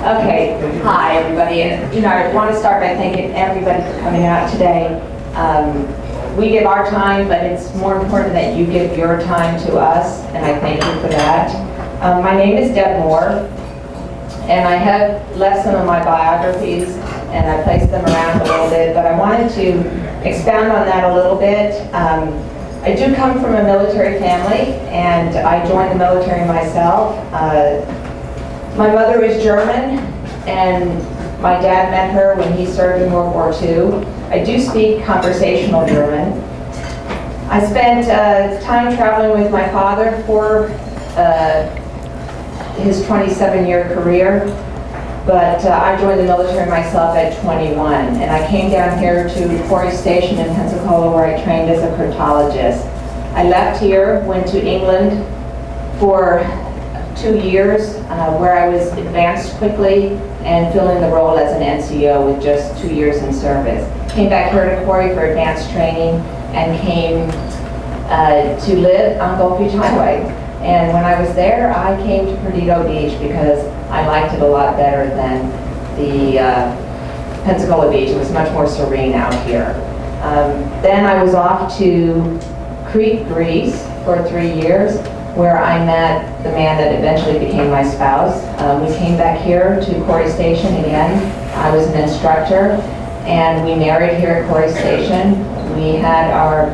Okay, hi everybody, and I want to start by thanking everybody for coming out today. We give our time, but it's more important that you give your time to us, and I thank you for that. My name is Deb Moore, and I have left some of my biographies, and I placed them around a little bit, but I wanted to expound on that a little bit. I do come from a military family, and I joined the military myself. My mother is German, and my dad met her when he served in World War II. I do speak conversational German. I spent time traveling with my father for his 27-year career, but I joined the military myself at 21, and I came down here to Quarry Station in Pensacola where I trained as a cryptologist. I left here, went to England for 2 years where I was advanced quickly and filling the role as an NCO with just 2 years in service. Came back here to Quarry for advanced training and came to live on Gulf Beach Highway. And when I was there, I came to Perdido Beach because I liked it a lot better than the Pensacola Beach. It was much more serene out here. Then I was off to Crete, Greece for 3 years, where I met the man that eventually became my spouse. We came back here to Quarry Station again. I was an instructor, and we married here at Quarry Station. We had our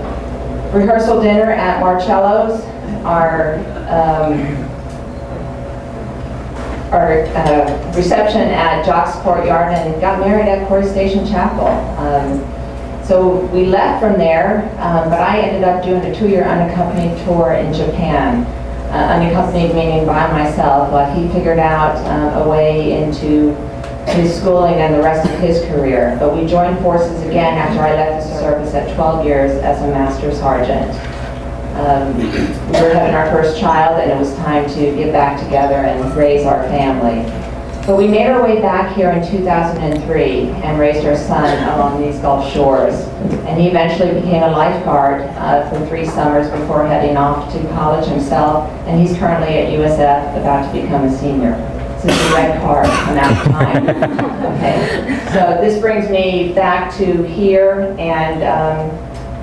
rehearsal dinner at Marcello's, our reception at Jock's Courtyard, and got married at Quarry Station Chapel. So we left from there, but I ended up doing a 2-year unaccompanied tour in Japan. Unaccompanied meaning by myself, while he figured out a way into his schooling and the rest of his career. But we joined forces again after I left the service at 12 years as a master sergeant. We were having our first child, and it was time to get back together and raise our family. But we made our way back here in 2003 and raised our son along these Gulf shores. And he eventually became a lifeguard for 3 summers before heading off to college himself. And he's currently at USF, about to become a senior. This is the red card, I'm out of time. Okay, so this brings me back to here and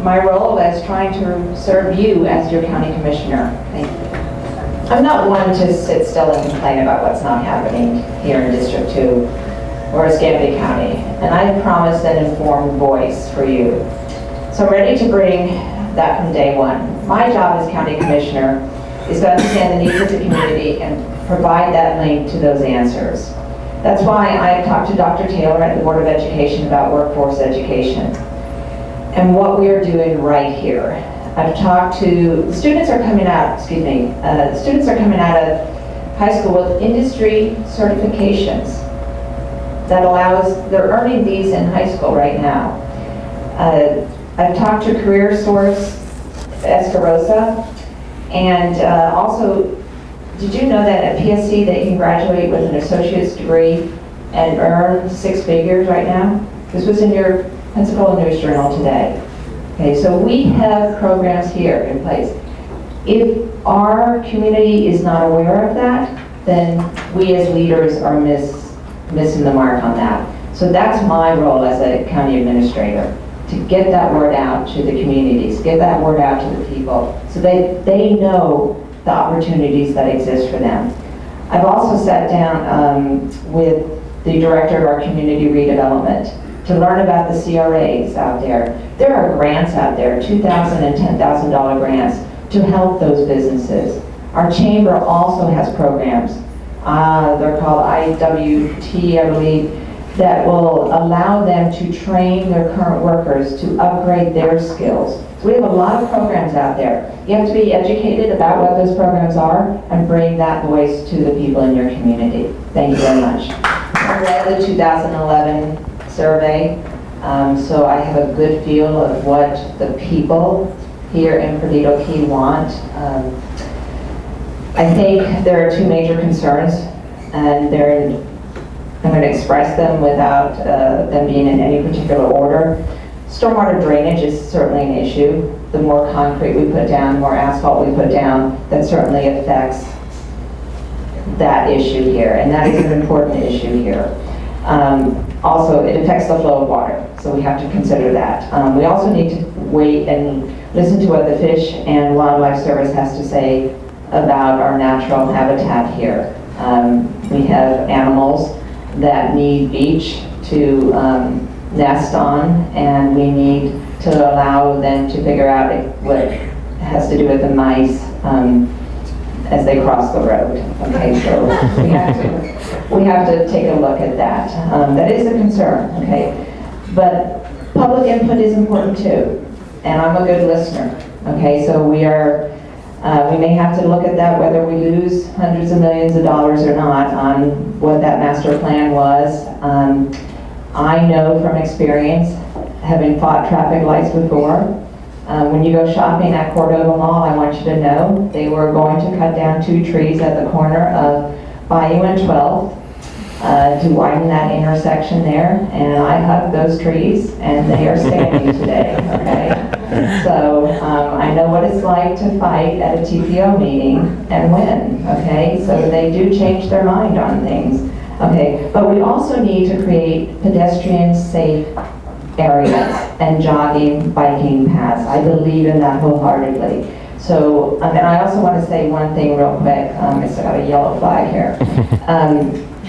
my role as trying to serve you as your county commissioner. Thank you. I'm not one to sit still and complain about what's not happening here in District 2 or Escambia County, and I promise an informed voice for you. So I'm ready to bring that from day one. My job as county commissioner is to understand the needs of the community and provide that link to those answers. That's why I talked to Dr. Taylor at the Board of Education about workforce education and what we are doing right here. I've talked to, students are coming out of high school with industry certifications that they're earning these in high school right now. I've talked to Career Source Escarosa, and also, did you know that at PSC they can graduate with an associate's degree and earn 6 figures right now? This was in your Pensacola News Journal today. Okay, so we have programs here in place. If our community is not aware of that, then we as leaders are missing the mark on that. So that's my role as a county administrator, to get that word out to the communities, get that word out to the people, so they know the opportunities that exist for them. I've also sat down with the director of our community redevelopment to learn about the CRAs out there. There are grants out there, $2,000 and $10,000 grants to help those businesses. Our chamber also has programs. They're called IWT, I believe, that will allow them to train their current workers to upgrade their skills. So we have a lot of programs out there. You have to be educated about what those programs are and bring that voice to the people in your community. Thank you very much. I read the 2011 survey, so I have a good feel of what the people here in Perdido Key want. I think there are 2 major concerns, and I'm going to express them without them being in any particular order. Stormwater drainage is certainly an issue. The more concrete we put down, the more asphalt we put down, that certainly affects that issue here, and that is an important issue here. Also, it affects the flow of water, so we have to consider that. We also need to wait and listen to what the Fish and Wildlife Service has to say about our natural habitat here. We have animals that need beach to nest on, and we need to allow them to figure out what has to do with the mice as they cross the road. Okay, so we have to take a look at that. That is a concern, okay? But public input is important too, and I'm a good listener, okay? So we may have to look at that, whether we lose hundreds of millions of dollars or not, on what that master plan was. I know from experience, having fought traffic lights before, when you go shopping at Cordova Mall, I want you to know they were going to cut down 2 trees at the corner of Bayou and 12th to widen that intersection there, and I hugged those trees, and they are standing today, okay? So I know what it's like to fight at a TPO meeting and win, okay? So they do change their mind on things, okay? But we also need to create pedestrian-safe areas and jogging, biking paths. I believe in that wholeheartedly. So, and I also want to say one thing real quick. I still got a yellow flag here.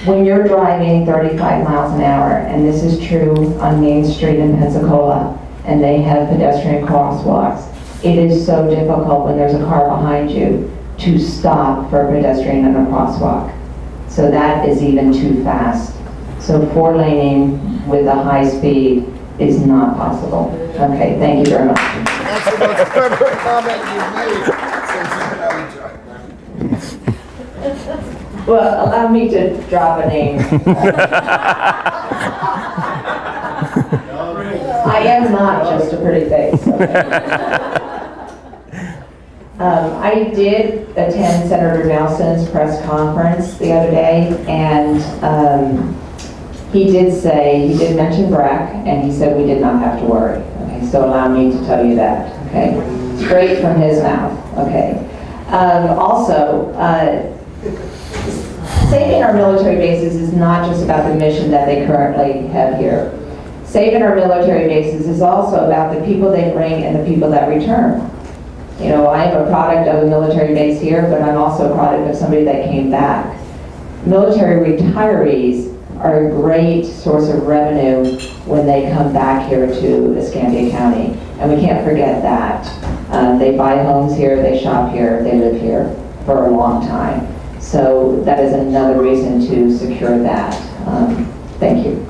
When you're driving 35 miles an hour, and this is true on Main Street in Pensacola, and they have pedestrian crosswalks, it is so difficult when there's a car behind you to stop for a pedestrian in a crosswalk. So that is even too fast. So 4-laning with a high speed is not possible. Okay, thank you very much. That's the most clever comment you've made since you've been on the job. Well, allow me to drop a name. I am not just a pretty face. Okay? I did attend Senator Nelson's press conference the other day, and he did mention BRAC, and he said we did not have to worry. Okay, so allow me to tell you that. Okay, straight from his mouth. Okay. Also, saving our military bases is not just about the mission that they currently have here. Saving our military bases is also about the people they bring and the people that return. You know, I am a product of a military base here, but I'm also a product of somebody that came back. Military retirees are a great source of revenue when they come back here to Escambia County, and we can't forget that. They buy homes here, they shop here, they live here for a long time. So that is another reason to secure that. Thank you.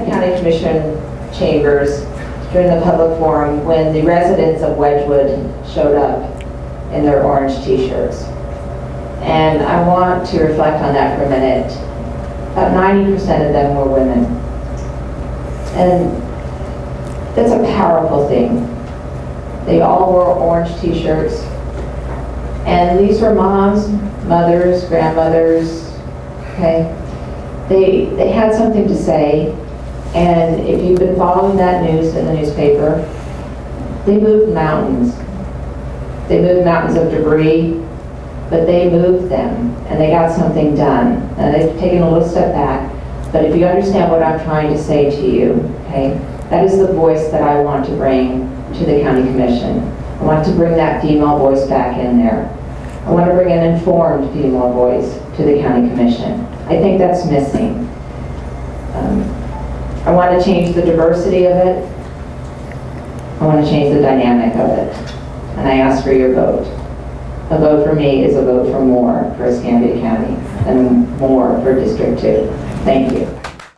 County Commission chambers during the public forum when the residents of Wedgwood showed up in their orange t-shirts. And I want to reflect on that for a minute. About 90% of them were women. And that's a powerful thing. They all wore orange t-shirts. And these were moms, mothers, grandmothers, okay? They had something to say, and if you've been following that news in the newspaper, they moved mountains. They moved mountains of debris, but they moved them, and they got something done. And they've taken a little step back, but if you understand what I'm trying to say to you, okay, that is the voice that I want to bring to the County Commission. I want to bring that female voice back in there. I want to bring an informed female voice to the County Commission. I think that's missing. I want to change the diversity of it. I want to change the dynamic of it. And I ask for your vote. A vote for me is a vote for more for Escambia County and more for District 2. Thank you.